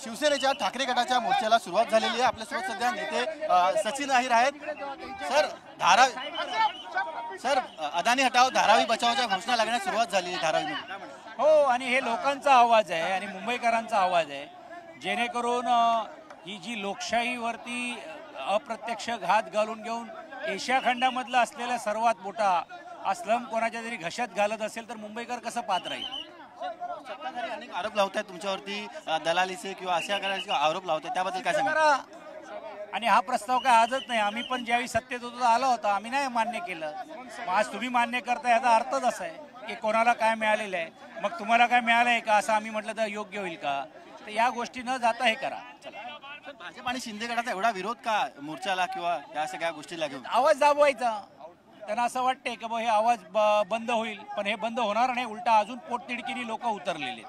शिवसेनेच्या ठाकरे गटाच्या मोर्चाला सुरुवात झालेली आहे। आपल्यासोबत सध्या नेते सचिन अहिर आहेत। सर अदानी हटाओ धारावी बचावच्या घोषणा लागण्यास सुरुवात झाली धारावीमध्ये। हो, आणि हे लोकांचा आवाज आहे आणि मुंबईकरांचा आवाज आहे, जेणेकरून ही जी लोकशाहीवरती अप्रत्यक्ष घात घालून घेऊन एशिया खंडामधला असलेला सर्वात मोठा अस्लम कोणाच्या तरी घशात घालत असेल तर मुंबईकर कसं पाहत राहील। सत्ताधारी अनेक आरोप लावतात तुमच्यावरती, दलालीचे किंवा अशा करायचे आरोप लावतात, त्याबद्दल काय सांगा? आणि हा प्रस्ताव काय आजच नाही, आम्ही पण ज्यावेळी सत्तेत होतो आला होता, आम्ही नाही मान्य केलं। मग आज तुम्ही मान्य करता याचा अर्थच असा आहे की कोणाला काय मिळालेलं आहे, मग तुम्हाला काय मिळालं आहे का असं आम्ही म्हटलं तर योग्य होईल का? तर या गोष्टी न जाता हे करा। चला, भाजप आणि शिंदे गटाचा एवढा विरोध का मोर्चाला किंवा या सगळ्या गोष्टीला घेऊन? आवाज दाबवायचा, त्यांना असं वाटतंय की हे आवाज बंद होईल, पण हे बंद होणार नाही, उलटा अजून पोटतिडकीने लोक उतरलेले।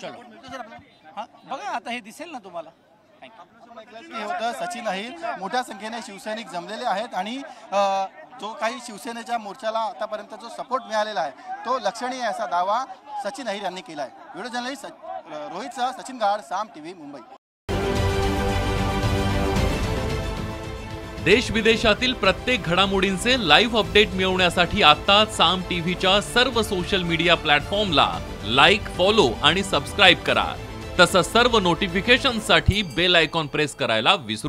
चलो हां, बघा आता हे दिसेल ना तुम्हाला। हे होतं सचिन अहिर। मोठ्या संख्येने शिवसैनिक जमलेले आहेत आणि जो काही शिवसेनेच्या मोर्चाला आतापर्यंत जो सपोर्ट मिळालेला आहे तो लक्षणीय असा दावा सचिन अहिर यांनी केला आहे। व्हिडिओ जर्नलिस्ट रोहितसह सचिन गाड, साम टीव्ही, मुंबई। देश विदेशातील प्रत्येक घडामोडींचे लाईव्ह अपडेट मिळवण्यासाठी आता साम टीव्हीच्या सर्व सोशल मीडिया प्लॅटफॉर्मला लाईक, फॉलो आणि सबस्क्राईब करा। तसंच सर्व नोटिफिकेशनसाठी बेल आयकॉन प्रेस करायला विसरू